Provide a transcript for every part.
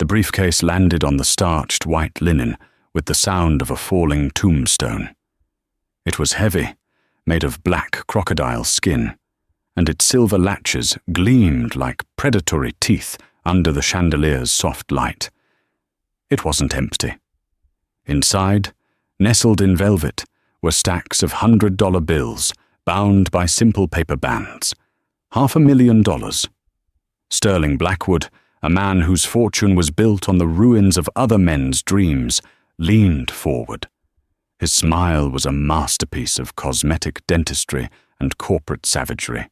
briefcase landed on the starched white linen with the sound of a falling tombstone. It was heavy, made of black crocodile skin, and its silver latches gleamed like predatory teeth under the chandelier's soft light. It wasn't empty. Inside, nestled in velvet, were stacks of $100 bills bound by simple paper bands. $500,000. Sterling Blackwood, a man whose fortune was built on the ruins of other men's dreams, leaned forward. His smile was a masterpiece of cosmetic dentistry and corporate savagery.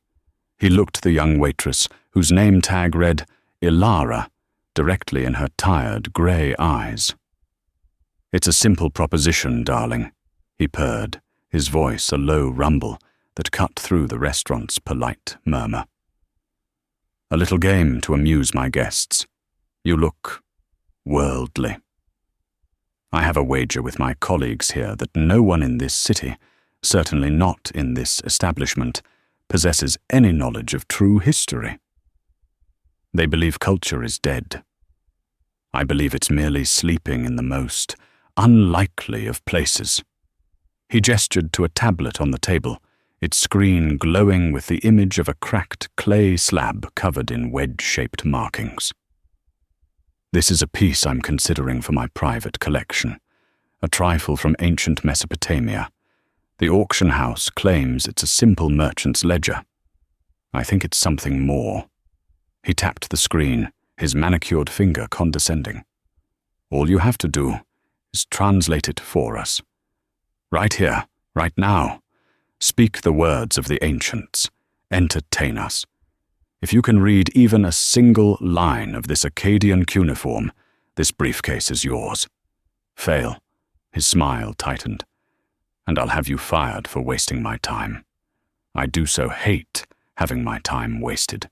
He looked the young waitress, whose name tag read Ilara, directly in her tired, grey eyes. "It's a simple proposition, darling," he purred, his voice a low rumble that cut through the restaurant's polite murmur. "A little game to amuse my guests. You look worldly. I have a wager with my colleagues here that no one in this city, certainly not in this establishment, possesses any knowledge of true history. They believe culture is dead. I believe it's merely sleeping in the most unlikely of places." He gestured to a tablet on the table, its screen glowing with the image of a cracked clay slab covered in wedge-shaped markings. "This is a piece I'm considering for my private collection, a trifle from ancient Mesopotamia. The auction house claims it's a simple merchant's ledger. I think it's something more." He tapped the screen, his manicured finger condescending. "All you have to do is translate it for us. Right here, right now. Speak the words of the ancients. Entertain us. If you can read even a single line of this Akkadian cuneiform, this briefcase is yours. Fail." His smile tightened. "And I'll have you fired for wasting my time. I do so hate having my time wasted."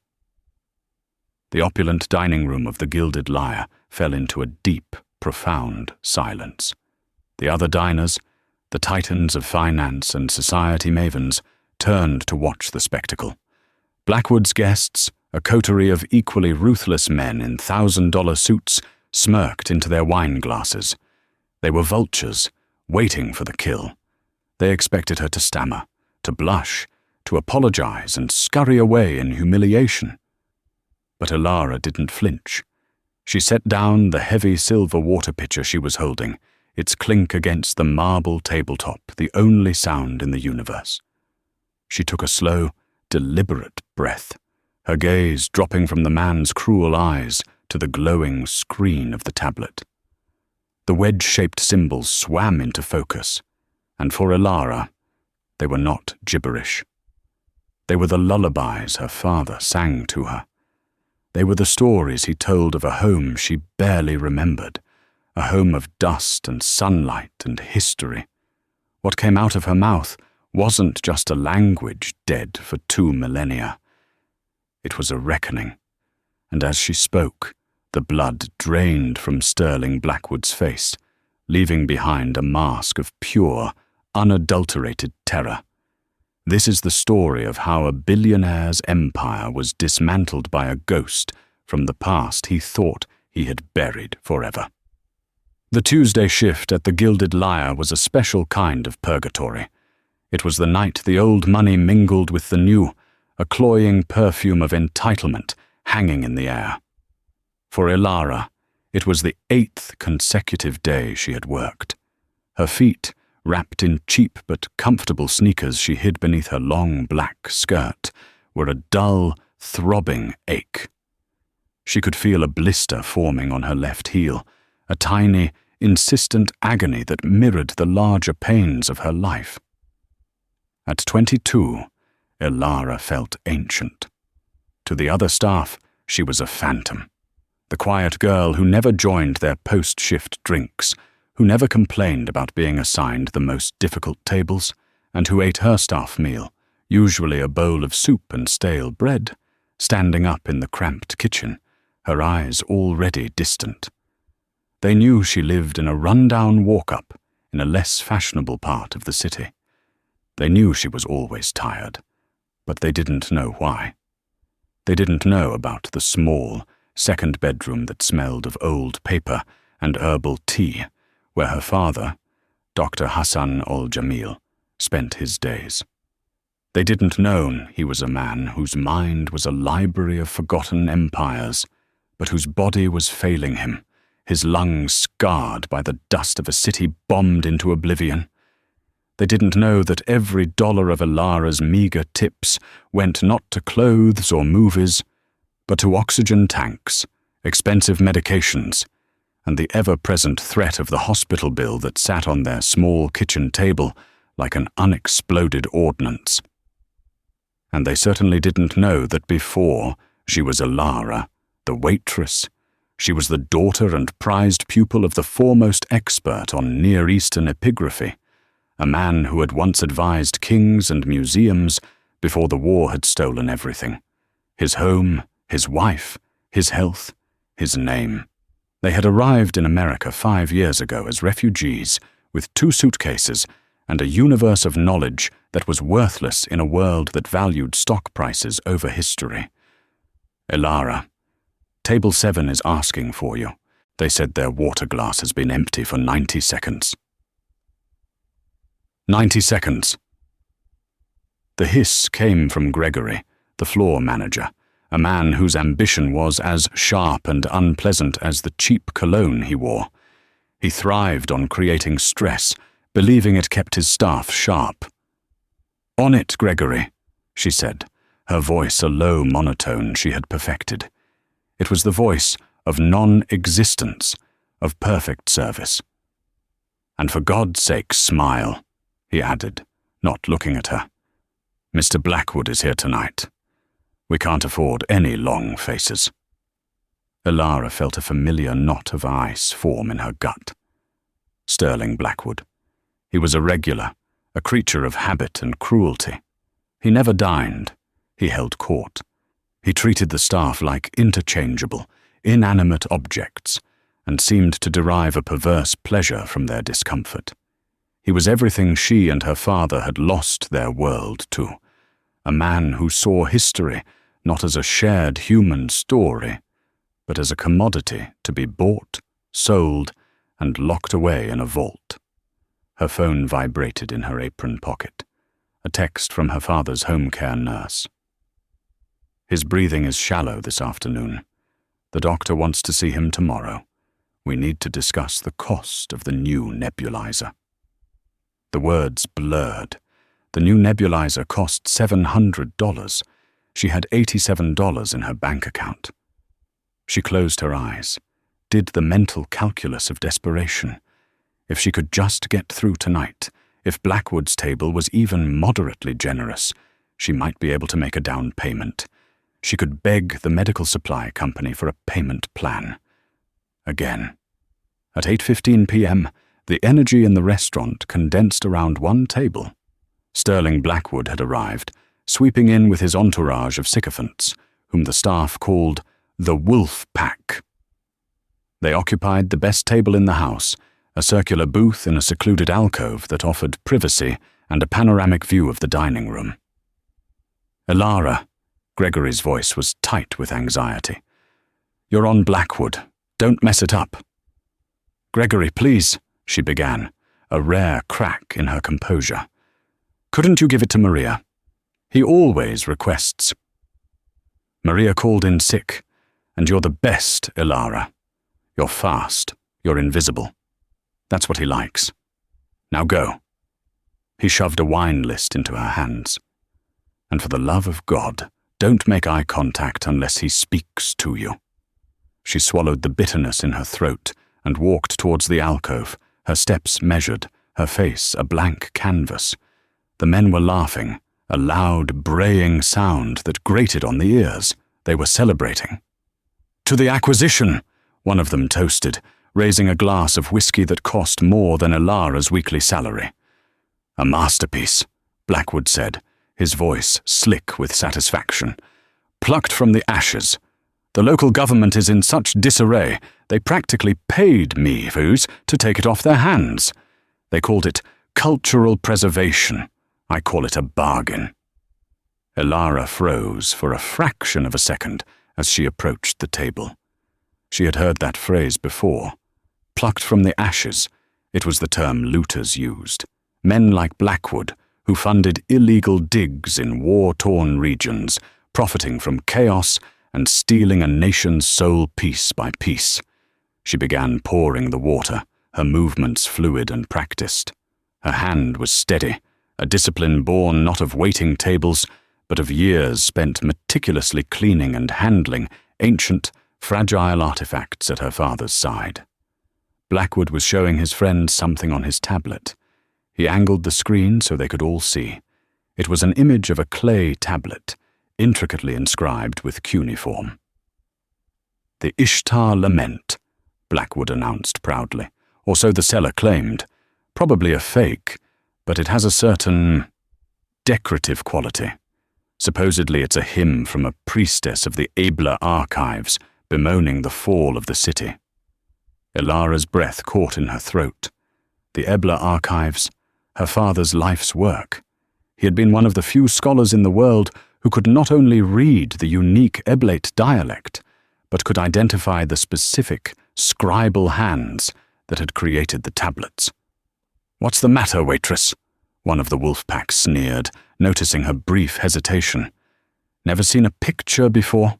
The opulent dining room of the Gilded Lyre fell into a deep, profound silence. The other diners, the titans of finance and society mavens, turned to watch the spectacle. Blackwood's guests, a coterie of equally ruthless men in $1,000 suits, smirked into their wine glasses. They were vultures, waiting for the kill. They expected her to stammer, to blush, to apologize and scurry away in humiliation. But Ilara didn't flinch. She set down the heavy silver water pitcher she was holding, its clink against the marble tabletop, the only sound in the universe. She took a slow, deliberate breath, her gaze dropping from the man's cruel eyes to the glowing screen of the tablet. The wedge-shaped symbols swam into focus, and for Ilara, they were not gibberish. They were the lullabies her father sang to her. They were the stories he told of a home she barely remembered, a home of dust and sunlight and history. What came out of her mouth wasn't just a language dead for 2 millennia. It was a reckoning, and as she spoke, the blood drained from Sterling Blackwood's face, leaving behind a mask of pure, unadulterated terror. This is the story of how a billionaire's empire was dismantled by a ghost from the past he thought he had buried forever. The Tuesday shift at the Gilded Lyre was a special kind of purgatory. It was the night the old money mingled with the new, a cloying perfume of entitlement hanging in the air. For Ilara, it was the 8th consecutive day she had worked. Her feet, wrapped in cheap but comfortable sneakers she hid beneath her long black skirt, were a dull, throbbing ache. She could feel a blister forming on her left heel, a tiny, insistent agony that mirrored the larger pains of her life. At 22, Ilara felt ancient. To the other staff, she was a phantom. The quiet girl who never joined their post-shift drinks, who never complained about being assigned the most difficult tables, and who ate her staff meal, usually a bowl of soup and stale bread, standing up in the cramped kitchen, her eyes already distant. They knew she lived in a run-down walk-up in a less fashionable part of the city. They knew she was always tired, but they didn't know why. They didn't know about the small, second bedroom that smelled of old paper and herbal tea, where her father, Dr. Hassan al-Jamil, spent his days. They didn't know he was a man whose mind was a library of forgotten empires, but whose body was failing him, his lungs scarred by the dust of a city bombed into oblivion. They didn't know that every dollar of Ilara's meager tips went not to clothes or movies, but to oxygen tanks, expensive medications, and the ever-present threat of the hospital bill that sat on their small kitchen table like an unexploded ordnance. And they certainly didn't know that before she was Ilara, the waitress, she was the daughter and prized pupil of the foremost expert on Near Eastern epigraphy, a man who had once advised kings and museums before the war had stolen everything: his home, his wife, his health, his name. They had arrived in America 5 years ago as refugees with 2 suitcases and a universe of knowledge that was worthless in a world that valued stock prices over history. "Ilara, Table 7 is asking for you. They said their water glass has been empty for 90 seconds. 90 seconds. The hiss came from Gregory, the floor manager, a man whose ambition was as sharp and unpleasant as the cheap cologne he wore. He thrived on creating stress, believing it kept his staff sharp. "On it, Gregory," she said, her voice a low monotone she had perfected. It was the voice of non-existence, of perfect service. "And for God's sake, smile," he added, not looking at her. "Mr. Blackwood is here tonight. We can't afford any long faces." Ilara felt a familiar knot of ice form in her gut. Sterling Blackwood. He was a regular, a creature of habit and cruelty. He never dined. He held court. He treated the staff like interchangeable, inanimate objects, and seemed to derive a perverse pleasure from their discomfort. He was everything she and her father had lost their world to, a man who saw history not as a shared human story, but as a commodity to be bought, sold, and locked away in a vault. Her phone vibrated in her apron pocket, a text from her father's home care nurse. "His breathing is shallow this afternoon. The doctor wants to see him tomorrow. We need to discuss the cost of the new nebulizer." The words blurred. The new nebulizer cost $700. She had $87 in her bank account. She closed her eyes, did the mental calculus of desperation. If she could just get through tonight, if Blackwood's table was even moderately generous, she might be able to make a down payment. She could beg the medical supply company for a payment plan. Again. At 8:15 p.m., the energy in the restaurant condensed around one table. Sterling Blackwood had arrived, sweeping in with his entourage of sycophants, whom the staff called the Wolf Pack. They occupied the best table in the house, a circular booth in a secluded alcove that offered privacy and a panoramic view of the dining room. "Ilara," Gregory's voice was tight with anxiety. "You're on Blackwood. Don't mess it up." "Gregory, please," she began, a rare crack in her composure. "Couldn't you give it to Maria? He always requests." "Maria called in sick, and you're the best, Ilara. You're fast, you're invisible. That's what he likes. Now go." He shoved a wine list into her hands. "And for the love of God, don't make eye contact unless he speaks to you." She swallowed the bitterness in her throat and walked towards the alcove, her steps measured, her face a blank canvas. The men were laughing, a loud, braying sound that grated on the ears. They were celebrating. "To the acquisition," one of them toasted, raising a glass of whiskey that cost more than Ilara's weekly salary. "A masterpiece," Blackwood said, his voice slick with satisfaction. "Plucked from the ashes. The local government is in such disarray, they practically paid me to take it off their hands. They called it cultural preservation. I call it a bargain." Ilara froze for a fraction of a second as she approached the table. She had heard that phrase before. Plucked from the ashes, it was the term looters used. Men like Blackwood, who funded illegal digs in war-torn regions, profiting from chaos and stealing a nation's soul piece by piece. She began pouring the water, her movements fluid and practiced. Her hand was steady, a discipline born not of waiting tables, but of years spent meticulously cleaning and handling ancient, fragile artifacts at her father's side. Blackwood was showing his friend something on his tablet. He angled the screen so they could all see. It was an image of a clay tablet, intricately inscribed with cuneiform. "The Ishtar Lament," Blackwood announced proudly, or so the seller claimed. Probably a fake, but it has a certain decorative quality. Supposedly it's a hymn from a priestess of the Abler archives, bemoaning the fall of the city. Ilara's breath caught in her throat. The Abler archives, her father's life's work. He had been one of the few scholars in the world who could not only read the unique Eblate dialect, but could identify the specific, scribal hands that had created the tablets. "What's the matter, Waitress?" one of the wolf pack sneered, noticing her brief hesitation. "Never seen a picture before?"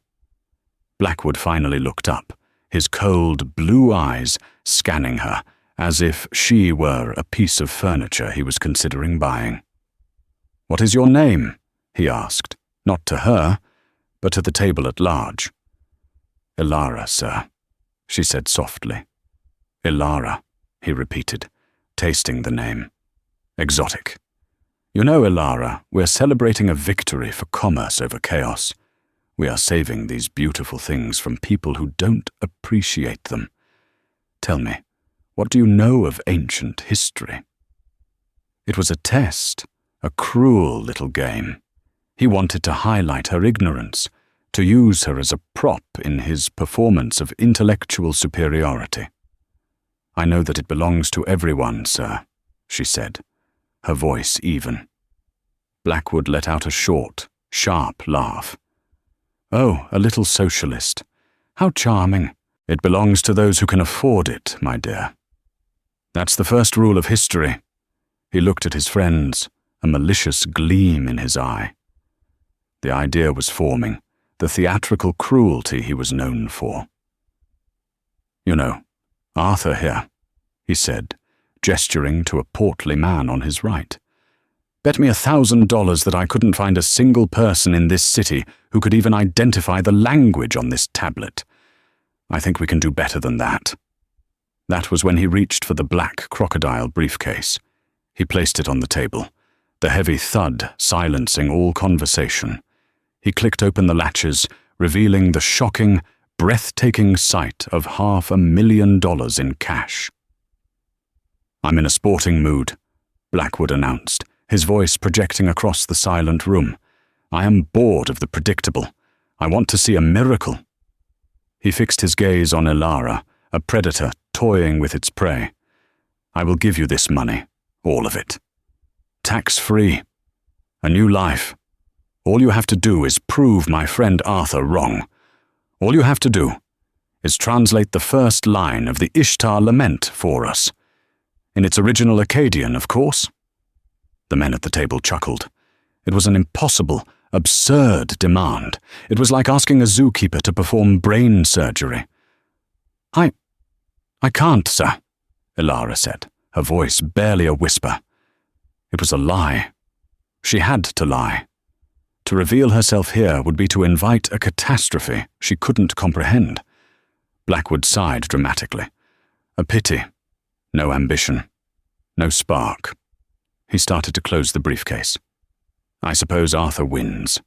Blackwood finally looked up, his cold blue eyes scanning her, as if she were a piece of furniture he was considering buying. "What is your name?" he asked, not to her, but to the table at large. "Ilara, sir," she said softly. "Ilara," he repeated, tasting the name. "Exotic. You know, Ilara, we're celebrating a victory for commerce over chaos. We are saving these beautiful things from people who don't appreciate them. Tell me, what do you know of ancient history?" It was a test, a cruel little game. He wanted to highlight her ignorance, to use her as a prop in his performance of intellectual superiority. "I know that it belongs to everyone, sir," she said, her voice even. Blackwood let out a short, sharp laugh. "Oh, a little socialist. How charming. It belongs to those who can afford it, my dear. That's the first rule of history." He looked at his friends, a malicious gleam in his eye. The idea was forming, the theatrical cruelty he was known for. "You know, Arthur here," he said, gesturing to a portly man on his right. "Bet me $1,000 that I couldn't find a single person in this city who could even identify the language on this tablet. I think we can do better than that." That was when he reached for the black crocodile briefcase. He placed it on the table, the heavy thud silencing all conversation. He clicked open the latches, revealing the shocking, breathtaking sight of $500,000 in cash. "I'm in a sporting mood," Blackwood announced, his voice projecting across the silent room. "I am bored of the predictable. I want to see a miracle." He fixed his gaze on Ilara, a predator toying with its prey. "I will give you this money, all of it. Tax-free. A new life. All you have to do is prove my friend Arthur wrong. All you have to do is translate the first line of the Ishtar Lament for us. In its original Akkadian, of course." The men at the table chuckled. It was an impossible, absurd demand. It was like asking a zookeeper to perform brain surgery. I can't, sir," Ilara said, her voice barely a whisper. It was a lie. She had to lie. To reveal herself here would be to invite a catastrophe she couldn't comprehend. Blackwood sighed dramatically. A pity. No ambition. No spark. He started to close the briefcase. "I suppose Arthur wins."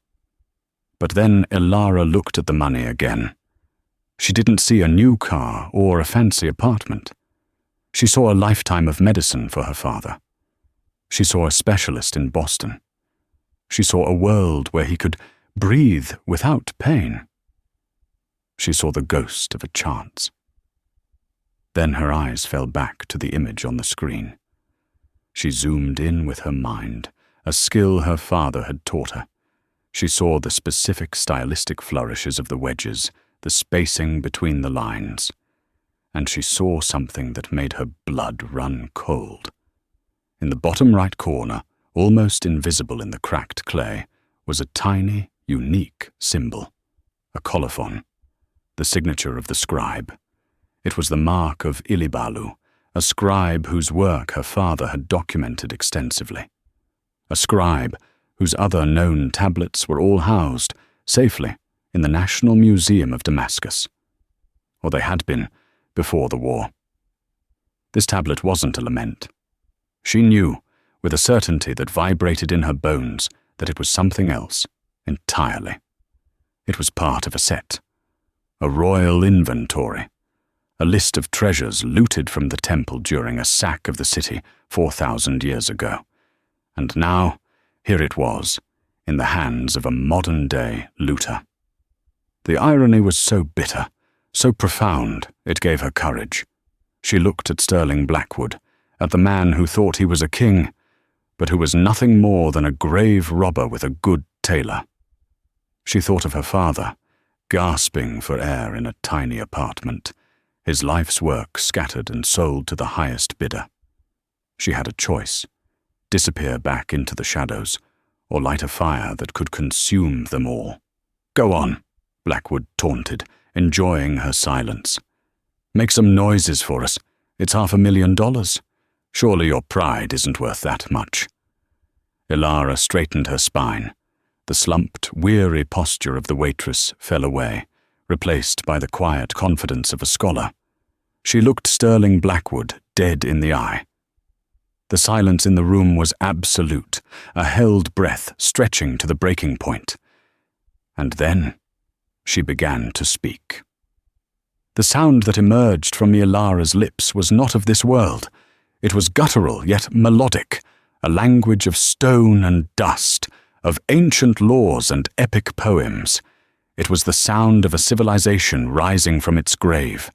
But then Ilara looked at the money again. She didn't see a new car or a fancy apartment. She saw a lifetime of medicine for her father. She saw a specialist in Boston. She saw a world where he could breathe without pain. She saw the ghost of a chance. Then her eyes fell back to the image on the screen. She zoomed in with her mind, a skill her father had taught her. She saw the specific stylistic flourishes of the wedges, the spacing between the lines, and she saw something that made her blood run cold. In the bottom right corner, almost invisible in the cracked clay, was a tiny, unique symbol, a colophon, the signature of the scribe. It was the mark of Ilibalu, a scribe whose work her father had documented extensively. A scribe whose other known tablets were all housed, safely, in the National Museum of Damascus. Or they had been, before the war. This tablet wasn't a lament. She knew, with a certainty that vibrated in her bones, that it was something else, entirely. It was part of a set, a royal inventory, a list of treasures looted from the temple during a sack of the city 4,000 years ago. And now, here it was, in the hands of a modern-day looter. The irony was so bitter, so profound, it gave her courage. She looked at Sterling Blackwood, at the man who thought he was a king, but who was nothing more than a grave robber with a good tailor. She thought of her father, gasping for air in a tiny apartment, his life's work scattered and sold to the highest bidder. She had a choice: disappear back into the shadows, or light a fire that could consume them all. "Go on," Blackwood taunted, enjoying her silence. "Make some noises for us. It's $500,000. Surely your pride isn't worth that much." Ilara straightened her spine. The slumped, weary posture of the waitress fell away, replaced by the quiet confidence of a scholar. She looked Sterling Blackwood dead in the eye. The silence in the room was absolute, a held breath stretching to the breaking point. And then she began to speak. The sound that emerged from Ilara's lips was not of this world. It was guttural yet melodic, a language of stone and dust, of ancient laws and epic poems. It was the sound of a civilization rising from its grave.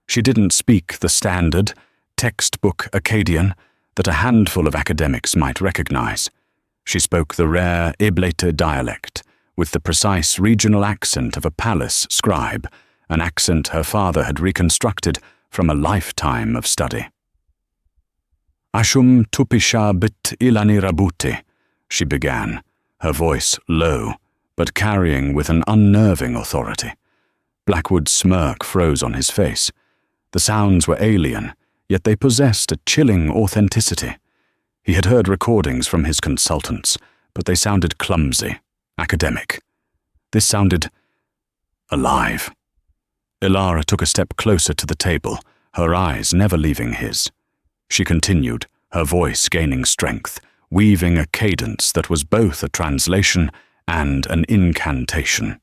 She didn't speak the standard, textbook Akkadian that a handful of academics might recognize. She spoke the rare Iblete dialect, with the precise regional accent of a palace scribe, an accent her father had reconstructed from a lifetime of study. "Ashum tupisha bit ilani rabuti," she began, her voice low, but carrying with an unnerving authority. Blackwood's smirk froze on his face. The sounds were alien, yet they possessed a chilling authenticity. He had heard recordings from his consultants, but they sounded clumsy, academic. This sounded alive. Ilara took a step closer to the table, her eyes never leaving his. She continued, her voice gaining strength, weaving a cadence that was both a translation and an incantation.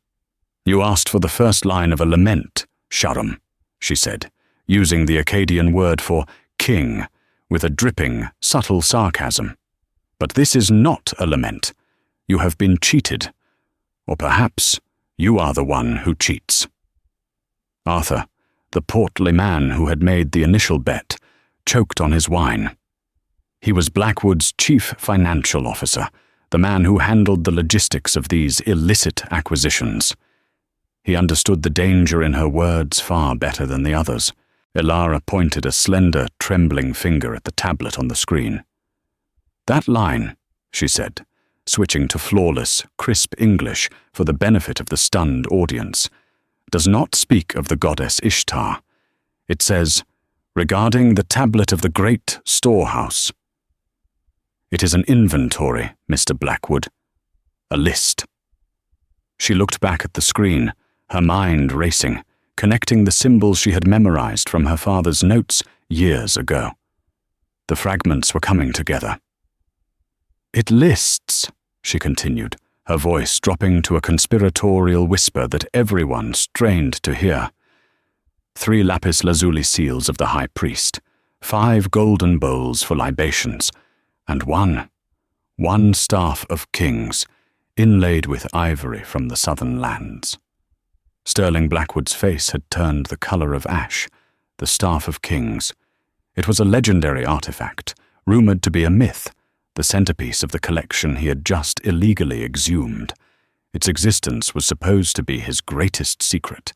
"You asked for the first line of a lament, Sharam," she said, using the Akkadian word for king, with a dripping, subtle sarcasm. "But this is not a lament. You have been cheated. Or perhaps you are the one who cheats." Arthur, the portly man who had made the initial bet, choked on his wine. He was Blackwood's chief financial officer, the man who handled the logistics of these illicit acquisitions. He understood the danger in her words far better than the others. Ilara pointed a slender, trembling finger at the tablet on the screen. "That line," she said, switching to flawless, crisp English for the benefit of the stunned audience, "does not speak of the goddess Ishtar. It says, 'Regarding the tablet of the great storehouse.' It is an inventory, Mr. Blackwood. A list." She looked back at the screen, her mind racing, connecting the symbols she had memorized from her father's notes years ago. The fragments were coming together. "It lists," she continued, her voice dropping to a conspiratorial whisper that everyone strained to hear. 3 lapis lazuli seals of the high priest, 5 golden bowls for libations, and one staff of kings, inlaid with ivory from the southern lands. Sterling Blackwood's face had turned the color of ash, the staff of kings. It was a legendary artifact, rumored to be a myth, the centerpiece of the collection he had just illegally exhumed. Its existence was supposed to be his greatest secret,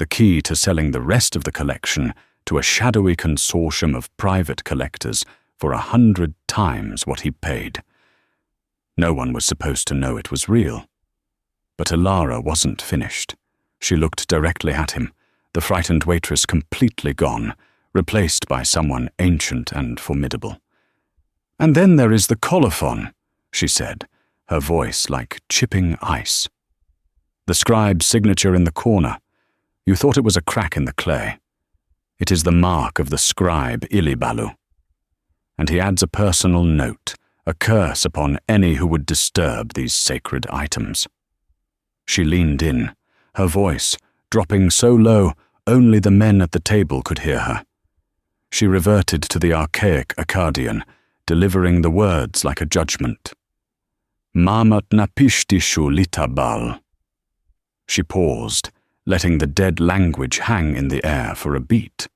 the key to selling the rest of the collection to a shadowy consortium of private collectors for 100 times what he paid. No one was supposed to know it was real. But Ilara wasn't finished. She looked directly at him, the frightened waitress completely gone, replaced by someone ancient and formidable. "And then there is the colophon," she said, her voice like chipping ice. "The scribe's signature in the corner. You thought it was a crack in the clay. It is the mark of the scribe Ilibalu. And he adds a personal note, a curse upon any who would disturb these sacred items." She leaned in, her voice dropping so low only the men at the table could hear her. She reverted to the archaic Akkadian, delivering the words like a judgment. "Mamat napishtishu litabal." She paused, letting the dead language hang in the air for a beat.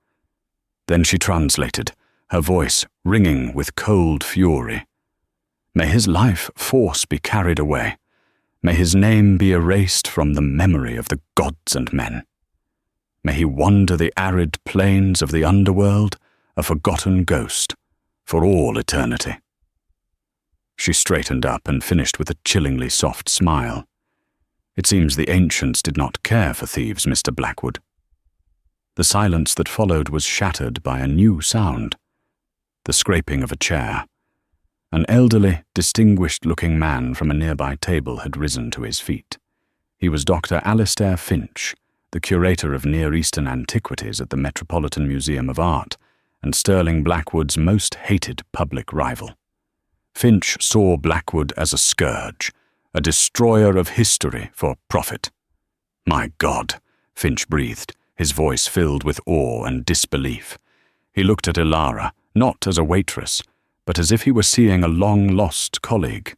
Then she translated, her voice ringing with cold fury. "May his life force be carried away. May his name be erased from the memory of the gods and men. May he wander the arid plains of the underworld, a forgotten ghost, for all eternity." She straightened up and finished with a chillingly soft smile. It seems the ancients did not care for thieves, Mr. Blackwood. The silence that followed was shattered by a new sound, the scraping of a chair. An elderly, distinguished-looking man from a nearby table had risen to his feet. He was Dr. Alistair Finch, the curator of Near Eastern antiquities at the Metropolitan Museum of Art, and Sterling Blackwood's most hated public rival. Finch saw Blackwood as a scourge, a destroyer of history for profit. "My God," Finch breathed, his voice filled with awe and disbelief. He looked at Ilara, not as a waitress, but as if he were seeing a long-lost colleague.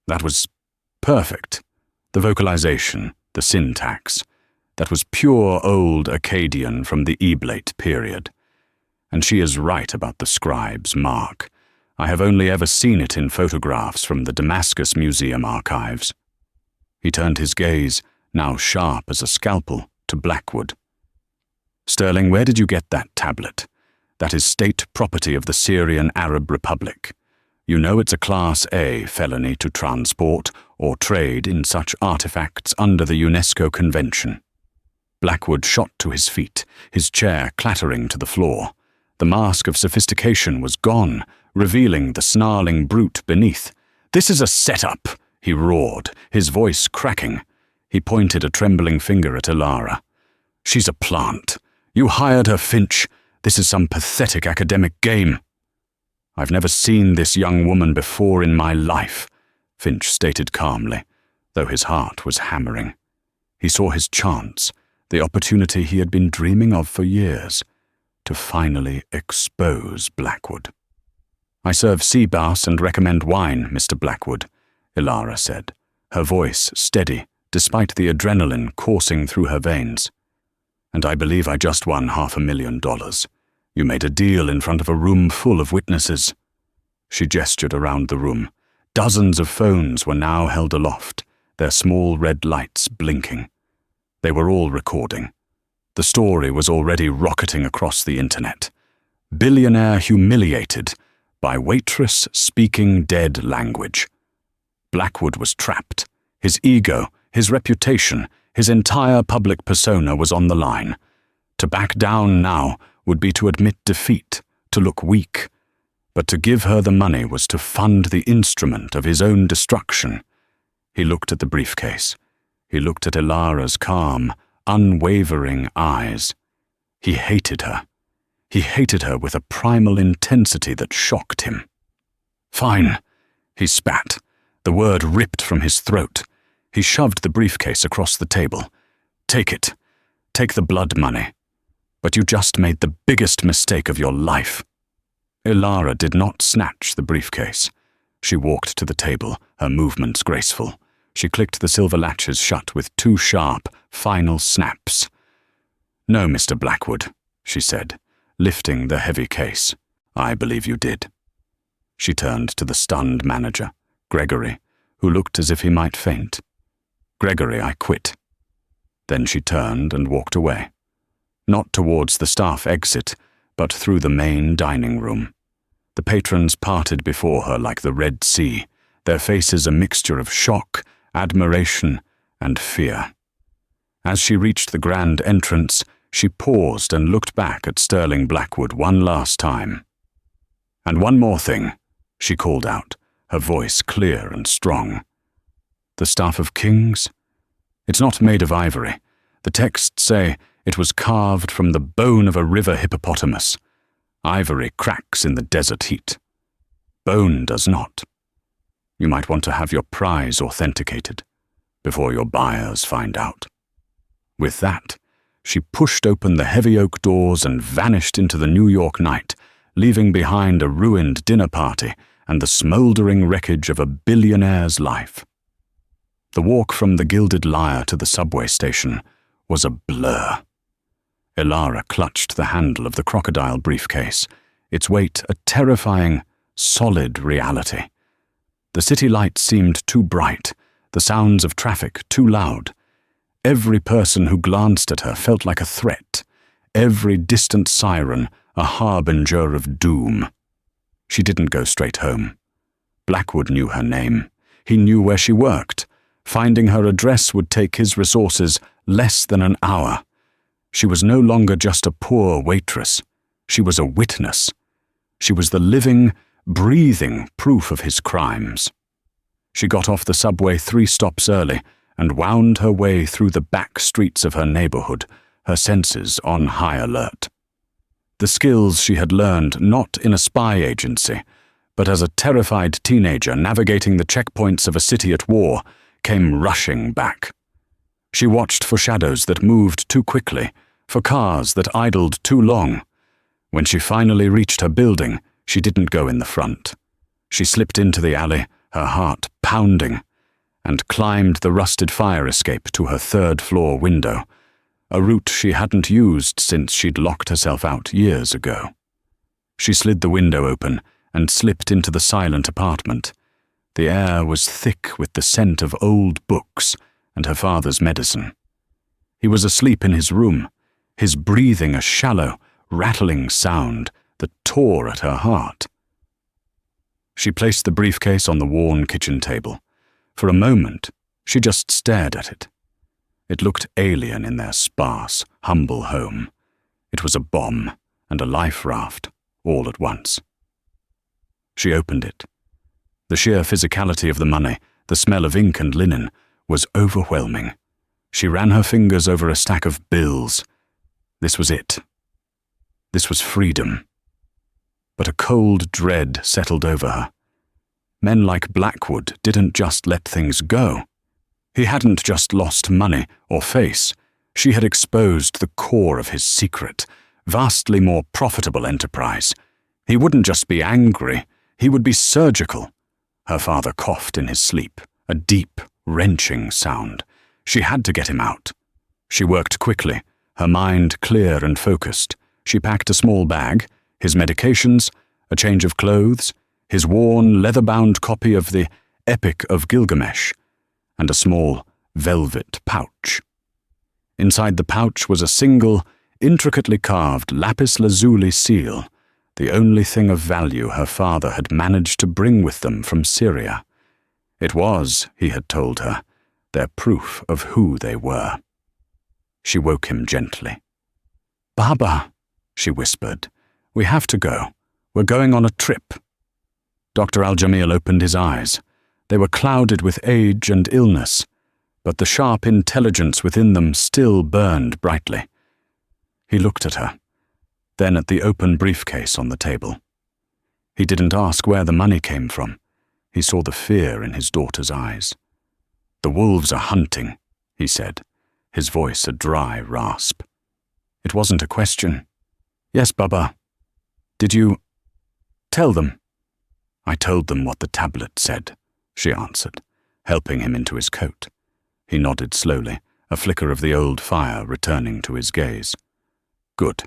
That was perfect. The vocalization, the syntax. That was pure old Akkadian from the Eblate period. And she is right about the scribe's mark. I have only ever seen it in photographs from the Damascus Museum archives. He turned his gaze, now sharp as a scalpel, to Blackwood. "Sterling, where did you get that tablet? That is state property of the Syrian Arab Republic. You know it's a Class A felony to transport or trade in such artifacts under the UNESCO Convention." Blackwood shot to his feet, his chair clattering to the floor. The mask of sophistication was gone, revealing the snarling brute beneath. "This is a setup," he roared, his voice cracking. He pointed a trembling finger at Ilara. "She's a plant. You hired her, Finch. This is some pathetic academic game." "I've never seen this young woman before in my life," Finch stated calmly, though his heart was hammering. He saw his chance, the opportunity he had been dreaming of for years, to finally expose Blackwood. "I serve sea bass and recommend wine, Mr. Blackwood," Ilara said, her voice steady despite the adrenaline coursing through her veins. "And I believe I just won $500,000. You made a deal in front of a room full of witnesses." She gestured around the room. Dozens of phones were now held aloft, their small red lights blinking. They were all recording. The story was already rocketing across the internet. "Billionaire humiliated by waitress speaking dead language." Blackwood was trapped. His ego, his reputation, his entire public persona was on the line. To back down now would be to admit defeat, to look weak. But to give her the money was to fund the instrument of his own destruction. He looked at the briefcase. He looked at Ilara's calm, unwavering eyes. He hated her. He hated her with a primal intensity that shocked him. "Fine," he spat. The word ripped from his throat. He shoved the briefcase across the table. "Take it. Take the blood money. But you just made the biggest mistake of your life." Ilara did not snatch the briefcase. She walked to the table, her movements graceful. She clicked the silver latches shut with 2 sharp, final snaps. "No, Mr. Blackwood," she said, lifting the heavy case. "I believe you did." She turned to the stunned manager, Gregory, who looked as if he might faint. "Gregory, I quit." Then she turned and walked away. Not towards the staff exit, but through the main dining room. The patrons parted before her like the Red Sea, their faces a mixture of shock, admiration, and fear. As she reached the grand entrance, she paused and looked back at Sterling Blackwood one last time. "And one more thing," she called out, her voice clear and strong. "The Staff of Kings? It's not made of ivory. The texts say it was carved from the bone of a river hippopotamus. Ivory cracks in the desert heat. Bone does not. You might want to have your prize authenticated before your buyers find out." With that, she pushed open the heavy oak doors and vanished into the New York night, leaving behind a ruined dinner party and the smouldering wreckage of a billionaire's life. The walk from the Gilded Lyre to the subway station was a blur. Ilara clutched the handle of the crocodile briefcase, its weight a terrifying, solid reality. The city lights seemed too bright, the sounds of traffic too loud. Every person who glanced at her felt like a threat, every distant siren a harbinger of doom. She didn't go straight home. Blackwood knew her name. He knew where she worked. Finding her address would take his resources less than an hour. She was no longer just a poor waitress. She was a witness. She was the living, breathing proof of his crimes. She got off the subway 3 stops early and wound her way through the back streets of her neighborhood, her senses on high alert. The skills she had learned not in a spy agency, but as a terrified teenager navigating the checkpoints of a city at war, came rushing back. She watched for shadows that moved too quickly, for cars that idled too long. When she finally reached her building, she didn't go in the front. She slipped into the alley, her heart pounding, and climbed the rusted fire escape to her 3rd-floor window, a route she hadn't used since she'd locked herself out years ago. She slid the window open and slipped into the silent apartment. The air was thick with the scent of old books and her father's medicine. He was asleep in his room, his breathing a shallow, rattling sound that tore at her heart. She placed the briefcase on the worn kitchen table. For a moment, she just stared at it. It looked alien in their sparse, humble home. It was a bomb and a life raft, all at once. She opened it. The sheer physicality of the money, the smell of ink and linen, was overwhelming. She ran her fingers over a stack of bills. This was it. This was freedom. But a cold dread settled over her. Men like Blackwood didn't just let things go. He hadn't just lost money or face. She had exposed the core of his secret, vastly more profitable enterprise. He wouldn't just be angry, he would be surgical. Her father coughed in his sleep, a deep, wrenching sound. She had to get him out. She worked quickly, her mind clear and focused. She packed a small bag, his medications, a change of clothes, his worn, leather-bound copy of the Epic of Gilgamesh, and a small, velvet pouch. Inside the pouch was a single, intricately carved lapis lazuli seal, the only thing of value her father had managed to bring with them from Syria. It was, he had told her, their proof of who they were. She woke him gently. "Baba," she whispered, "we have to go. We're going on a trip." Dr. Al-Jamil opened his eyes. They were clouded with age and illness, but the sharp intelligence within them still burned brightly. He looked at her, then at the open briefcase on the table. He didn't ask where the money came from. He saw the fear in his daughter's eyes. "The wolves are hunting," he said, his voice a dry rasp. It wasn't a question. "Yes, Baba. Did you tell them?" "I told them what the tablet said," she answered, helping him into his coat. He nodded slowly, a flicker of the old fire returning to his gaze. "Good.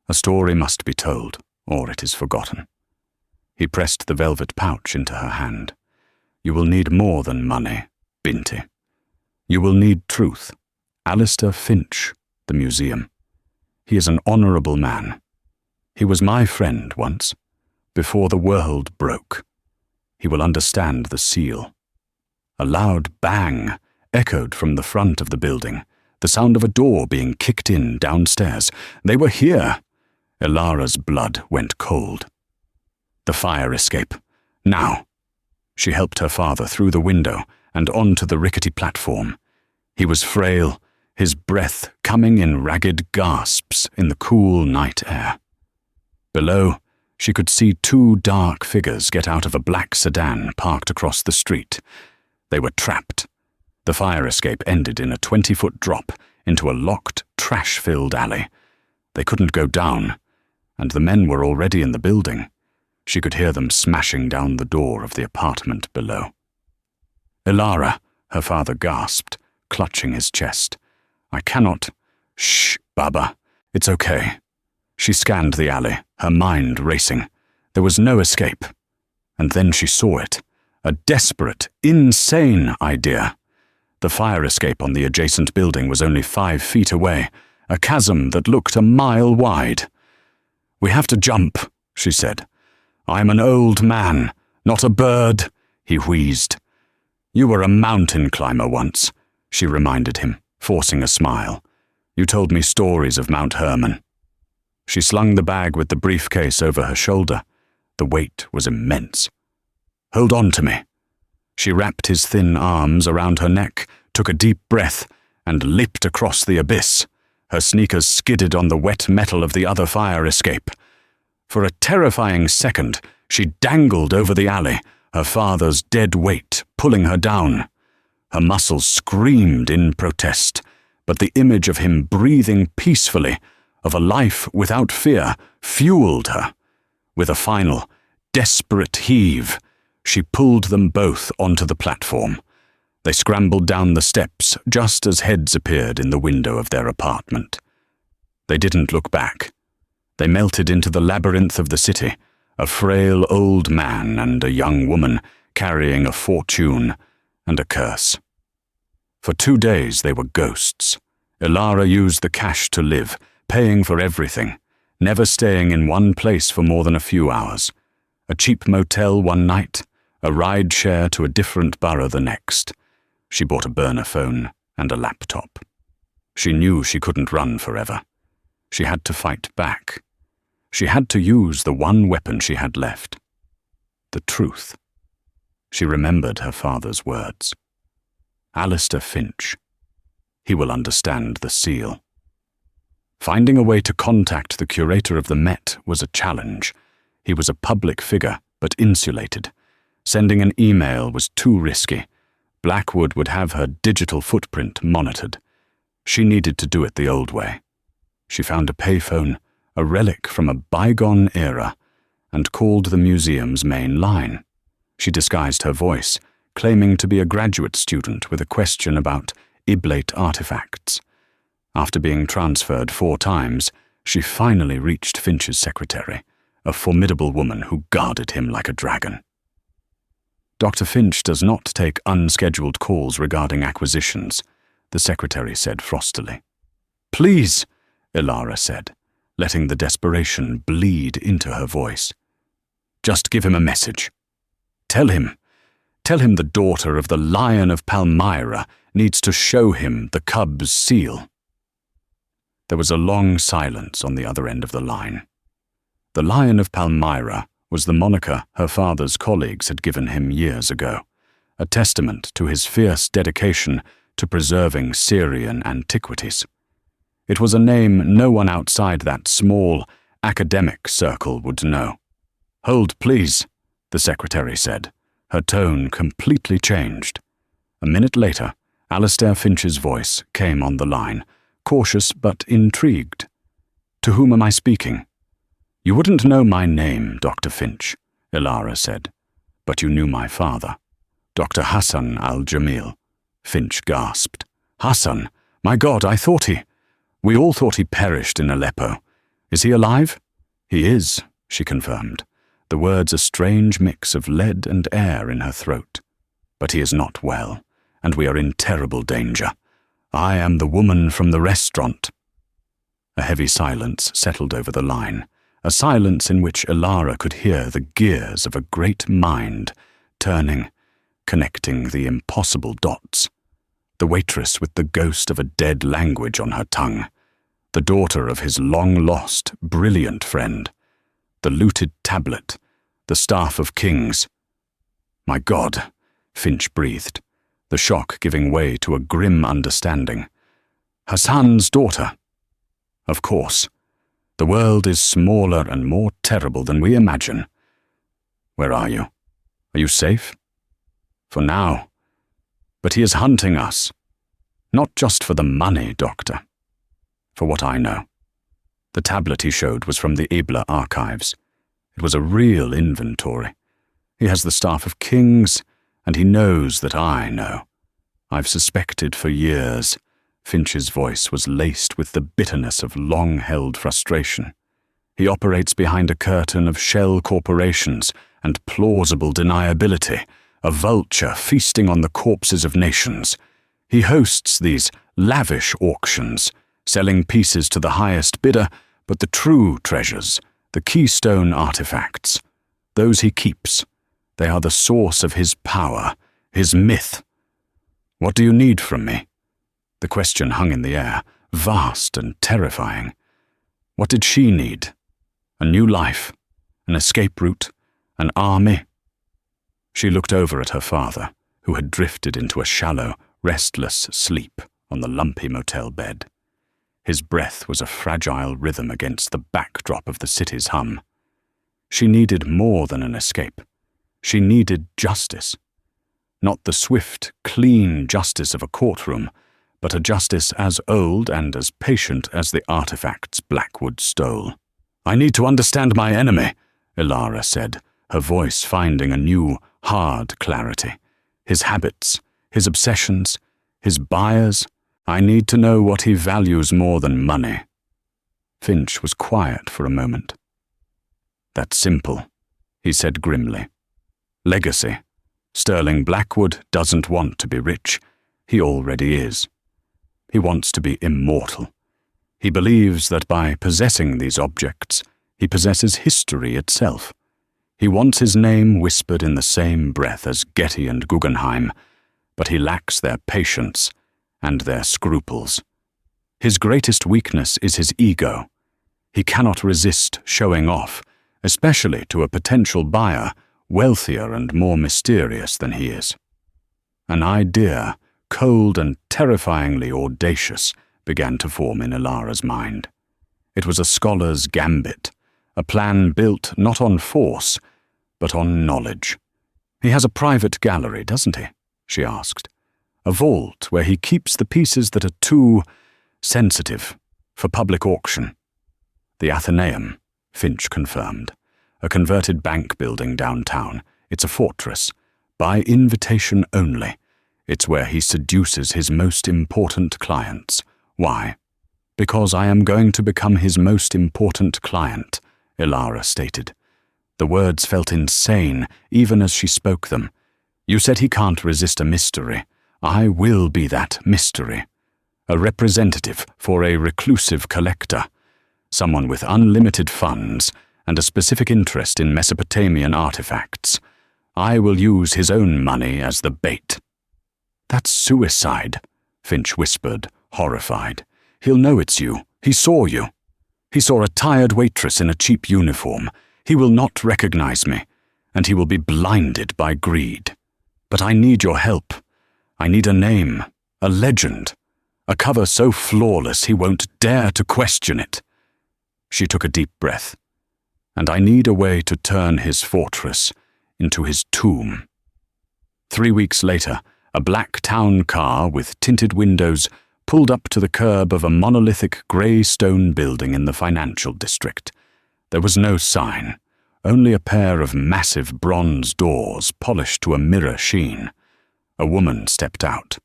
A story must be told, or it is forgotten." He pressed the velvet pouch into her hand. "You will need more than money, Binti. You will need truth, Alistair Finch, the museum. He is an honourable man. He was my friend once, before the world broke. He will understand the seal. A loud bang echoed from the front of the building, the sound of a door being kicked in downstairs. They were here. Ilara's blood went cold. The fire escape. Now. She helped her father through the window and onto the rickety platform. He was frail, his breath coming in ragged gasps in the cool night air. Below, she could see two dark figures get out of a black sedan parked across the street. They were trapped. The fire escape ended in a 20-foot drop into a locked, trash-filled alley. They couldn't go down, and the men were already in the building. She could hear them smashing down the door of the apartment below. "Ilara," her father gasped, clutching his chest. "I cannot." "Shh, Baba. It's okay." She scanned the alley, her mind racing. There was no escape. And then she saw it. A desperate, insane idea. The fire escape on the adjacent building was only 5 feet away, a chasm that looked a mile wide. "We have to jump," she said. "I'm an old man, not a bird," he wheezed. "You were a mountain climber once," she reminded him, forcing a smile. "You told me stories of Mount Hermon." She slung the bag with the briefcase over her shoulder. The weight was immense. "Hold on to me." She wrapped his thin arms around her neck, took a deep breath, and leaped across the abyss. Her sneakers skidded on the wet metal of the other fire escape. For a terrifying second, she dangled over the alley, her father's dead weight pulling her down. Her muscles screamed in protest, but the image of him breathing peacefully, of a life without fear, fueled her. With a final, desperate heave, she pulled them both onto the platform. They scrambled down the steps just as heads appeared in the window of their apartment. They didn't look back. They melted into the labyrinth of the city, a frail old man and a young woman carrying a fortune and a curse. For 2 days they were ghosts. Ilara used the cash to live, paying for everything, never staying in one place for more than a few hours. A cheap motel one night, a ride share to a different borough the next. She bought a burner phone and a laptop. She knew she couldn't run forever. She had to fight back. She had to use the one weapon she had left. The truth. She remembered her father's words. Alistair Finch. He will understand the seal. Finding a way to contact the curator of the Met was a challenge. He was a public figure, but insulated. Sending an email was too risky. Blackwood would have her digital footprint monitored. She needed to do it the old way. She found a payphone, a relic from a bygone era, and called the museum's main line. She disguised her voice, claiming to be a graduate student with a question about Iblate artifacts. After being transferred 4 times, she finally reached Finch's secretary, a formidable woman who guarded him like a dragon. "Dr. Finch does not take unscheduled calls regarding acquisitions," the secretary said frostily. "Please," Ilara said, letting the desperation bleed into her voice. "Just give him a message. Tell him the daughter of the Lion of Palmyra needs to show him the cub's seal." There was a long silence on the other end of the line. The Lion of Palmyra was the moniker her father's colleagues had given him years ago, a testament to his fierce dedication to preserving Syrian antiquities. It was a name no one outside that small, academic circle would know. "Hold, please," the secretary said. Her tone completely changed. A minute later, Alistair Finch's voice came on the line, cautious but intrigued. "To whom am I speaking?" "You wouldn't know my name, Dr. Finch," Ilara said, "but you knew my father, Dr. Hassan al-Jamil." Finch gasped. "Hassan? My God, we all thought he perished in Aleppo. Is he alive?" "He is," she confirmed, the words a strange mix of lead and air in her throat. "But he is not well, and we are in terrible danger. I am the woman from the restaurant." A heavy silence settled over the line, a silence in which Ilara could hear the gears of a great mind turning, connecting the impossible dots. The waitress with the ghost of a dead language on her tongue, the daughter of his long-lost, brilliant friend, the looted tablet, the staff of kings. "My God," Finch breathed, the shock giving way to a grim understanding. Hassan's daughter. Of course. The world is smaller and more terrible than we imagine. Where are you? Are you safe? For now. But he is hunting us. Not just for the money, Doctor. For what I know. The tablet he showed was from the Ibla archives. It was a real inventory. He has the staff of kings, and he knows that I know. I've suspected for years. Finch's voice was laced with the bitterness of long-held frustration. He operates behind a curtain of shell corporations and plausible deniability, a vulture feasting on the corpses of nations. He hosts these lavish auctions, selling pieces to the highest bidder, but the true treasures, the keystone artifacts, those he keeps, they are the source of his power, his myth. What do you need from me? The question hung in the air, vast and terrifying. What did she need? A new life, an escape route, an army? She looked over at her father, who had drifted into a shallow, restless sleep on the lumpy motel bed. His breath was a fragile rhythm against the backdrop of the city's hum. She needed more than an escape. She needed justice. Not the swift, clean justice of a courtroom, but a justice as old and as patient as the artifacts Blackwood stole. "I need to understand my enemy," Ilara said, her voice finding a new, hard clarity. "His habits, his obsessions, his buyers. I need to know what he values more than money." Finch was quiet for a moment. "That's simple," he said grimly. "Legacy. Sterling Blackwood doesn't want to be rich. He already is. He wants to be immortal. He believes that by possessing these objects, he possesses history itself. He wants his name whispered in the same breath as Getty and Guggenheim, but he lacks their patience and their scruples. His greatest weakness is his ego. He cannot resist showing off, especially to a potential buyer wealthier and more mysterious than he is. An idea, cold and terrifyingly audacious, began to form in Ilara's mind. It was a scholar's gambit, a plan built not on force, but on knowledge. "He has a private gallery, doesn't he?" she asked. "A vault where he keeps the pieces that are too sensitive for public auction." "The Athenaeum," Finch confirmed. "A converted bank building downtown. It's a fortress. By invitation only. It's where he seduces his most important clients. Why? Because I am going to become his most important client," Ilara stated. The words felt insane, even as she spoke them. "You said he can't resist a mystery. I will be that mystery. A representative for a reclusive collector. Someone with unlimited funds and a specific interest in Mesopotamian artifacts. I will use his own money as the bait." "That's suicide," Finch whispered, horrified. "He'll know it's you. He saw you. He saw a tired waitress in a cheap uniform. He will not recognize me, and he will be blinded by greed. But I need your help. I need a name, a legend, a cover so flawless he won't dare to question it." She took a deep breath. "And I need a way to turn his fortress into his tomb." 3 weeks later, a black town car with tinted windows pulled up to the curb of a monolithic grey stone building in the financial district. There was no sign, only a pair of massive bronze doors polished to a mirror sheen. A woman stepped out.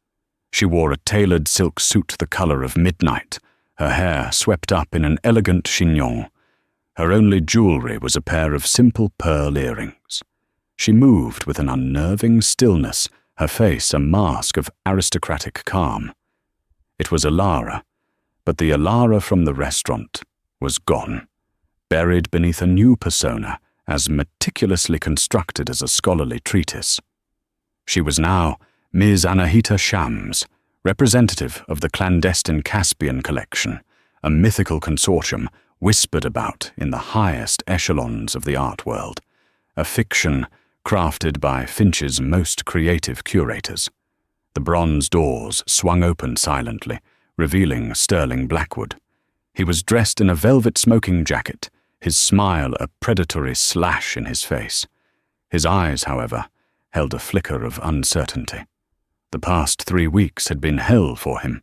She wore a tailored silk suit the color of midnight, her hair swept up in an elegant chignon. Her only jewelry was a pair of simple pearl earrings. She moved with an unnerving stillness, her face a mask of aristocratic calm. It was Ilara, but the Ilara from the restaurant was gone, buried beneath a new persona as meticulously constructed as a scholarly treatise. She was now Ms. Anahita Shams, representative of the clandestine Caspian collection, a mythical consortium whispered about in the highest echelons of the art world, a fiction crafted by Finch's most creative curators. The bronze doors swung open silently, revealing Sterling Blackwood. He was dressed in a velvet smoking jacket, his smile a predatory slash in his face. His eyes, however, held a flicker of uncertainty. The past 3 weeks had been hell for him.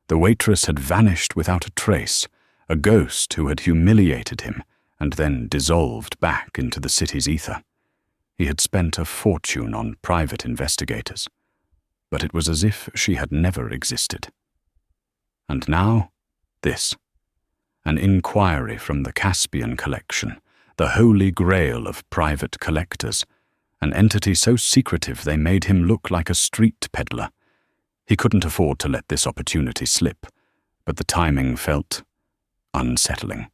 The waitress had vanished without a trace, a ghost who had humiliated him and then dissolved back into the city's ether. He had spent a fortune on private investigators, but it was as if she had never existed. And now, this. An inquiry from the Caspian collection, the holy grail of private collectors, an entity so secretive they made him look like a street peddler. He couldn't afford to let this opportunity slip, but the timing felt unsettling.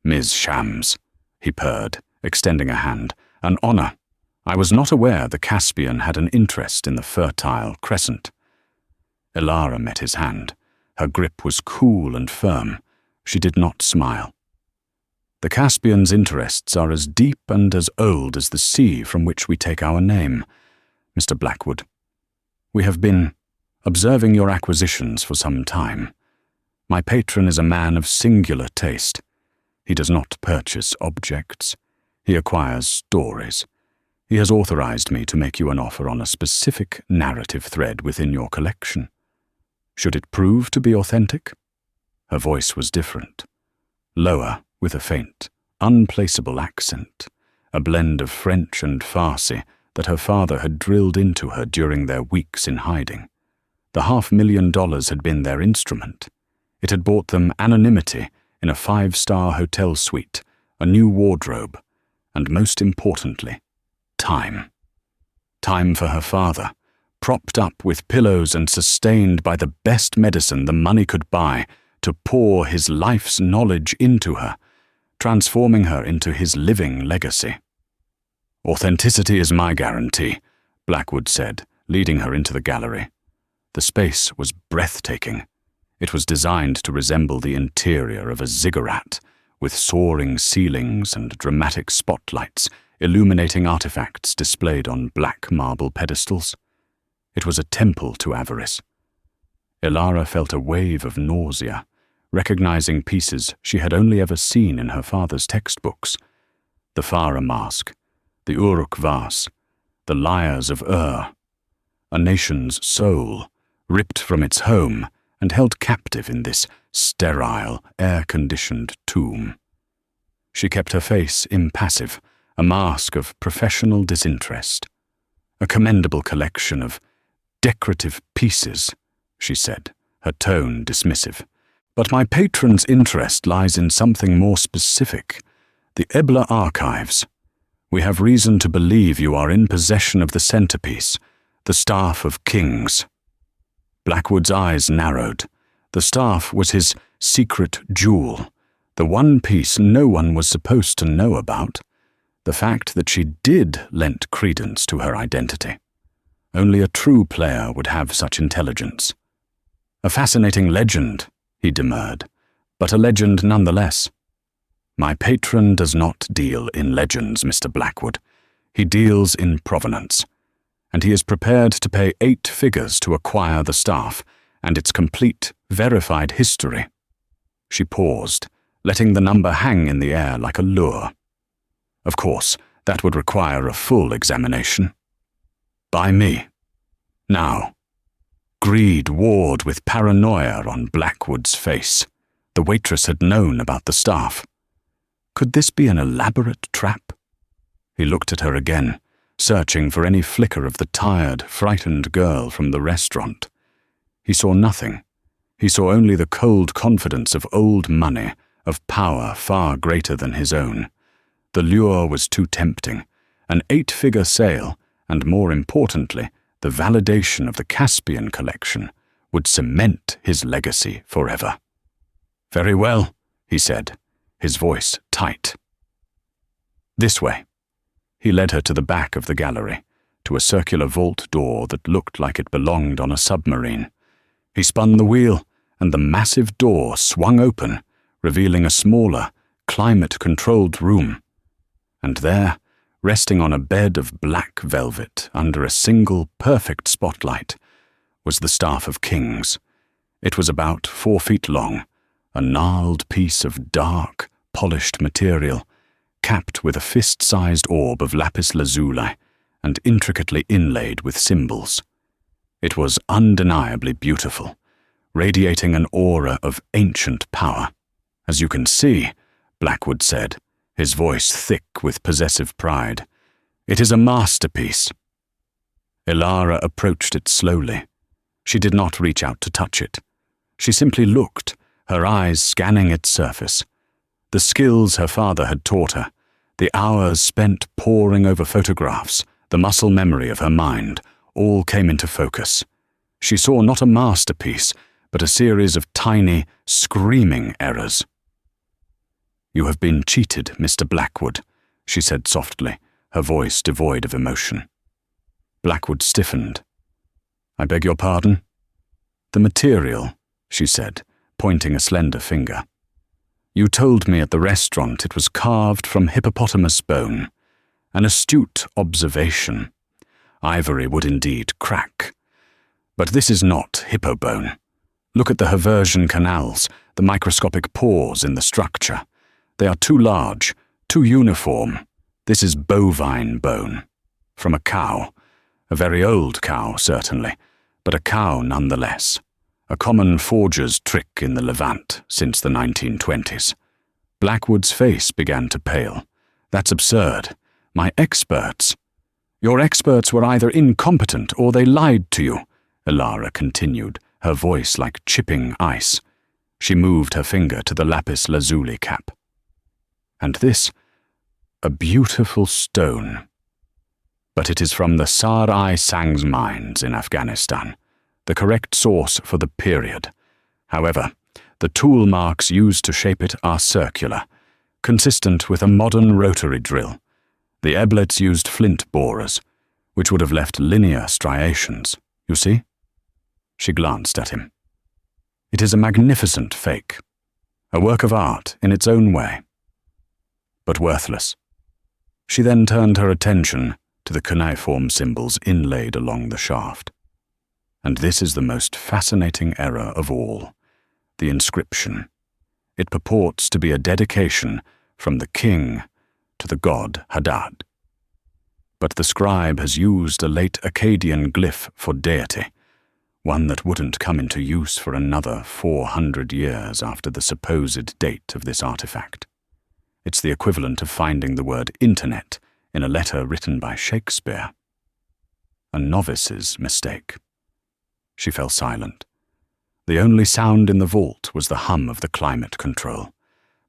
"Ms. Shams," he purred, extending a hand. "An honor. I was not aware the Caspian had an interest in the Fertile Crescent." Ilara met his hand. Her grip was cool and firm. She did not smile. "The Caspian's interests are as deep and as old as the sea from which we take our name, Mr. Blackwood. We have been observing your acquisitions for some time. My patron is a man of singular taste. He does not purchase objects. He acquires stories. He has authorized me to make you an offer on a specific narrative thread within your collection. Should it prove to be authentic?" Her voice was different, lower, with a faint, unplaceable accent, a blend of French and Farsi that her father had drilled into her during their weeks in hiding. The $500,000 had been their instrument. It had bought them anonymity in a 5-star hotel suite, a new wardrobe, and most importantly, time. Time for her father, propped up with pillows and sustained by the best medicine the money could buy, to pour his life's knowledge into her, transforming her into his living legacy. "Authenticity is my guarantee," Blackwood said, leading her into the gallery. The space was breathtaking. It was designed to resemble the interior of a ziggurat, with soaring ceilings and dramatic spotlights illuminating artifacts displayed on black marble pedestals. It was a temple to avarice. Ilara felt a wave of nausea, recognizing pieces she had only ever seen in her father's textbooks. The Farah Mask, the Uruk vase, the Lyres of Ur, a nation's soul, ripped from its home and held captive in this sterile, air-conditioned tomb. She kept her face impassive, a mask of professional disinterest. "A commendable collection of decorative pieces," she said, her tone dismissive. "But my patron's interest lies in something more specific, the Ebla archives. We have reason to believe you are in possession of the centerpiece, the Staff of Kings." Blackwood's eyes narrowed. The staff was his secret jewel, the one piece no one was supposed to know about. The fact that she did lent credence to her identity. Only a true player would have such intelligence. "A fascinating legend," he demurred, "but a legend nonetheless." "My patron does not deal in legends, Mr. Blackwood. He deals in provenance, and he is prepared to pay 8 figures to acquire the staff and its complete, verified history." She paused, letting the number hang in the air like a lure. "Of course, that would require a full examination." "By me. Now." Greed warred with paranoia on Blackwood's face. The waitress had known about the staff. Could this be an elaborate trap? He looked at her again, searching for any flicker of the tired, frightened girl from the restaurant. He saw nothing. He saw only the cold confidence of old money, of power far greater than his own. The lure was too tempting. An 8-figure sale, and more importantly, the validation of the Caspian collection, would cement his legacy forever. "Very well," he said, his voice tight. "This way." He led her to the back of the gallery, to a circular vault door that looked like it belonged on a submarine. He spun the wheel, and the massive door swung open, revealing a smaller, climate-controlled room. And there, resting on a bed of black velvet under a single perfect spotlight, was the Staff of Kings. It was about 4 feet long, a gnarled piece of dark, polished material, capped with a fist-sized orb of lapis lazuli and intricately inlaid with symbols. It was undeniably beautiful, radiating an aura of ancient power. "As you can see," Blackwood said, his voice thick with possessive pride, "it is a masterpiece." Elara approached it slowly. She did not reach out to touch it. She simply looked, her eyes scanning its surface. The skills her father had taught her, the hours spent poring over photographs, the muscle memory of her mind, all came into focus. She saw not a masterpiece, but a series of tiny, screaming errors. "You have been cheated, Mr. Blackwood," she said softly, her voice devoid of emotion. Blackwood stiffened. "I beg your pardon?" "The material," she said, pointing a slender finger. "You told me at the restaurant it was carved from hippopotamus bone. An astute observation. Ivory would indeed crack. But this is not hippo bone. Look at the Haversian canals, the microscopic pores in the structure. They are too large, too uniform. This is bovine bone. From a cow. A very old cow, certainly, but a cow nonetheless. A common forger's trick in the Levant since the 1920s. Blackwood's face began to pale. "That's absurd. My experts." "Your experts were either incompetent or they lied to you," Elara continued, her voice like chipping ice. She moved her finger to the lapis lazuli cap. "And this? A beautiful stone. But it is from the Sar-i-Sangs mines in Afghanistan, the correct source for the period. However, the tool marks used to shape it are circular, consistent with a modern rotary drill. The Eblets used flint borers, which would have left linear striations. You see?" She glanced at him. "It is a magnificent fake, a work of art in its own way, but worthless." She then turned her attention to the cuneiform symbols inlaid along the shaft. And this is the most fascinating error of all, the inscription. It purports to be a dedication from the king to the god Hadad. But the scribe has used a late Akkadian glyph for deity, one that wouldn't come into use for another 400 years after the supposed date of this artifact. It's the equivalent of finding the word internet in a letter written by Shakespeare. A novice's mistake. She fell silent. The only sound in the vault was the hum of the climate control.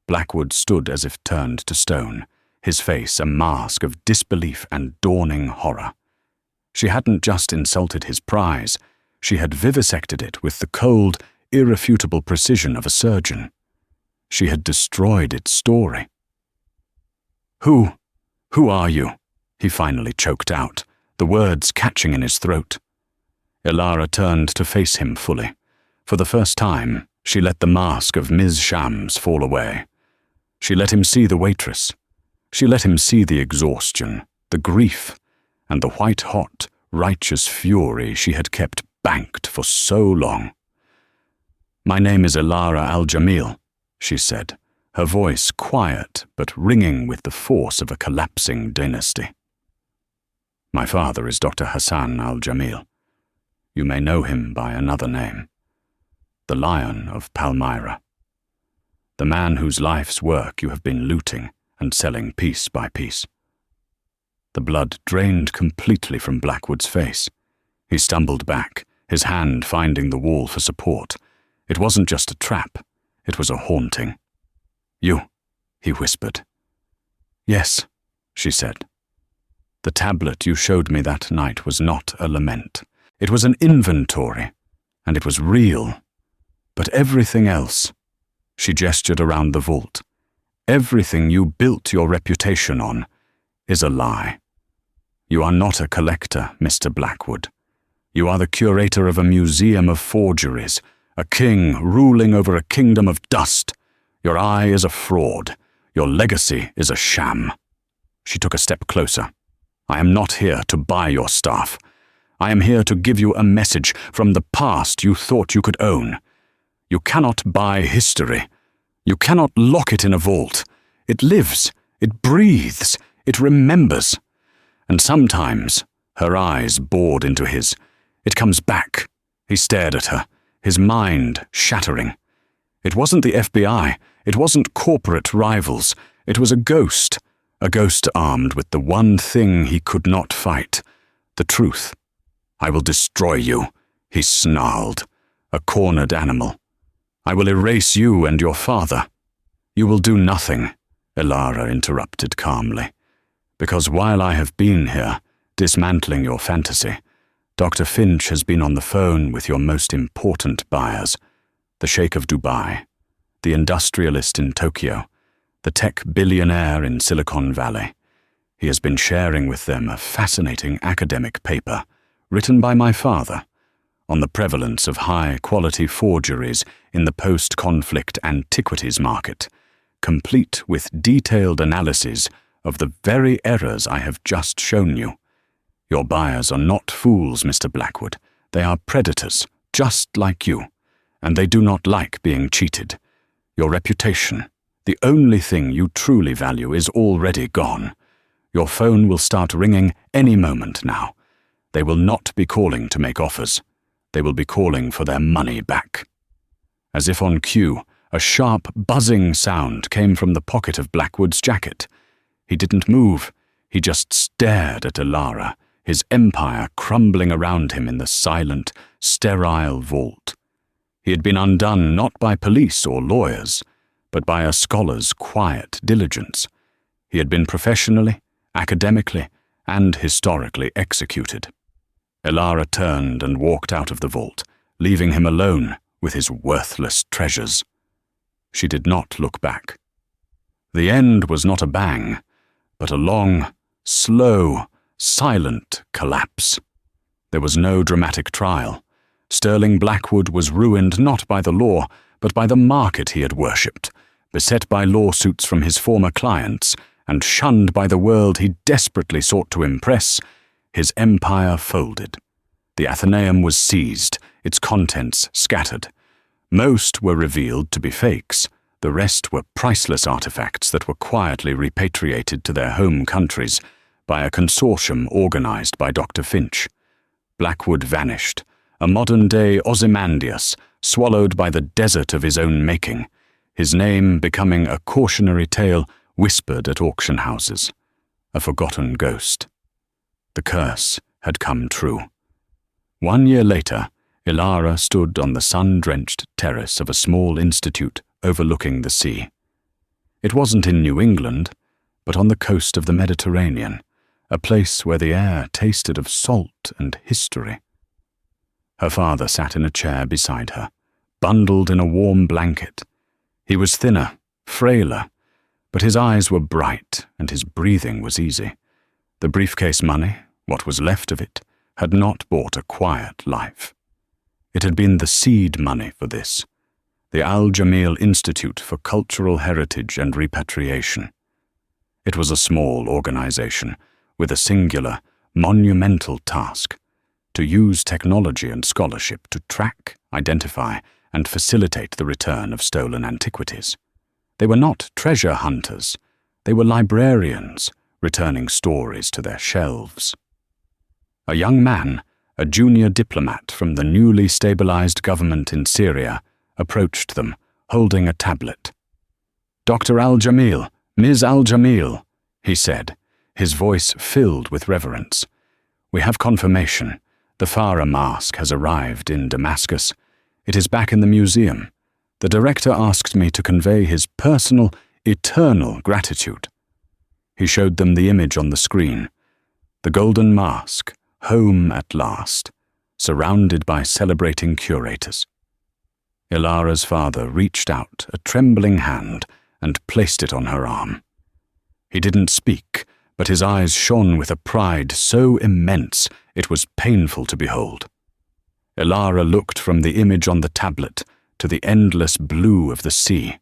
Blackwood stood as if turned to stone, his face a mask of disbelief and dawning horror. She hadn't just insulted his prize, she had vivisected it with the cold, irrefutable precision of a surgeon. She had destroyed its story. Who are you?" he finally choked out, the words catching in his throat. Elara turned to face him fully. For the first time, she let the mask of Ms. Shams fall away. She let him see the waitress. She let him see the exhaustion, the grief, and the white-hot, righteous fury she had kept banked for so long. "My name is Elara al-Jamil," she said, her voice quiet but ringing with the force of a collapsing dynasty. "My father is Dr. Hassan al-Jamil. You may know him by another name. The Lion of Palmyra. The man whose life's work you have been looting and selling piece by piece." The blood drained completely from Blackwood's face. He stumbled back, his hand finding the wall for support. It wasn't just a trap, it was a haunting. "You," he whispered. "Yes," she said. "The tablet you showed me that night was not a lament. It was an inventory, and it was real. But everything else, she gestured around the vault, everything you built your reputation on, is a lie. You are not a collector, Mr. Blackwood. You are the curator of a museum of forgeries, a king ruling over a kingdom of dust. Your eye is a fraud. Your legacy is a sham. She took a step closer. I am not here to buy your stuff. I am here to give you a message from the past you thought you could own. You cannot buy history. You cannot lock it in a vault. It lives. It breathes. It remembers. And sometimes, her eyes bored into his, it comes back. He stared at her, his mind shattering. It wasn't the FBI. It wasn't corporate rivals. It was a ghost armed with the one thing he could not fight, the truth. I will destroy you, he snarled, a cornered animal. I will erase you and your father. You will do nothing, Elara interrupted calmly, because while I have been here, dismantling your fantasy, Dr. Finch has been on the phone with your most important buyers, the Sheikh of Dubai, the industrialist in Tokyo, the tech billionaire in Silicon Valley. He has been sharing with them a fascinating academic paper, written by my father, on the prevalence of high-quality forgeries in the post-conflict antiquities market, complete with detailed analyses of the very errors I have just shown you. Your buyers are not fools, Mr. Blackwood. They are predators, just like you, and they do not like being cheated. Your reputation, the only thing you truly value, is already gone. Your phone will start ringing any moment now. They will not be calling to make offers. They will be calling for their money back. As if on cue, a sharp, buzzing sound came from the pocket of Blackwood's jacket. He didn't move. He just stared at Elara, his empire crumbling around him in the silent, sterile vault. He had been undone not by police or lawyers, but by a scholar's quiet diligence. He had been professionally, academically, and historically executed. Elara turned and walked out of the vault, leaving him alone with his worthless treasures. She did not look back. The end was not a bang, but a long, slow, silent collapse. There was no dramatic trial. Sterling Blackwood was ruined not by the law, but by the market he had worshipped, beset by lawsuits from his former clients, and shunned by the world he desperately sought to impress. His empire folded. The Athenaeum was seized, its contents scattered. Most were revealed to be fakes. The rest were priceless artifacts that were quietly repatriated to their home countries by a consortium organized by Dr. Finch. Blackwood vanished, a modern-day Ozymandias, swallowed by the desert of his own making, his name becoming a cautionary tale whispered at auction houses, a forgotten ghost. The curse had come true. 1 year later, Elara stood on the sun-drenched terrace of a small institute overlooking the sea. It wasn't in New England, but on the coast of the Mediterranean, a place where the air tasted of salt and history. Her father sat in a chair beside her, bundled in a warm blanket. He was thinner, frailer, but his eyes were bright and his breathing was easy. The briefcase money, what was left of it, had not bought a quiet life. It had been the seed money for this, the Al-Jamil Institute for Cultural Heritage and Repatriation. It was a small organization with a singular, monumental task: to use technology and scholarship to track, identify, and facilitate the return of stolen antiquities. They were not treasure hunters. They were librarians, returning stories to their shelves. A young man, a junior diplomat from the newly stabilized government in Syria, approached them, holding a tablet. "Dr. Al-Jamil, Ms. Al-Jamil," he said, his voice filled with reverence. "We have confirmation. The Farah mask has arrived in Damascus. It is back in the museum. The director asked me to convey his personal, eternal gratitude." He showed them the image on the screen. The golden mask, home at last, surrounded by celebrating curators. Ilara's father reached out a trembling hand and placed it on her arm. He didn't speak, but his eyes shone with a pride so immense it was painful to behold. Ilara looked from the image on the tablet to the endless blue of the sea.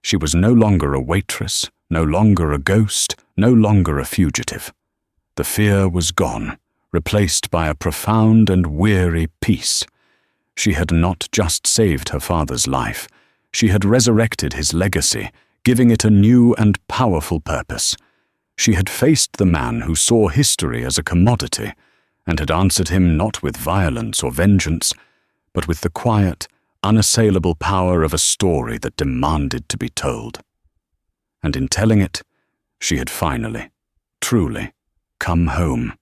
She was no longer a waitress, no longer a ghost, no longer a fugitive. The fear was gone, replaced by a profound and weary peace. She had not just saved her father's life, she had resurrected his legacy, giving it a new and powerful purpose. She had faced the man who saw history as a commodity, and had answered him not with violence or vengeance, but with the quiet, unassailable power of a story that demanded to be told. And in telling it, she had finally, truly, come home.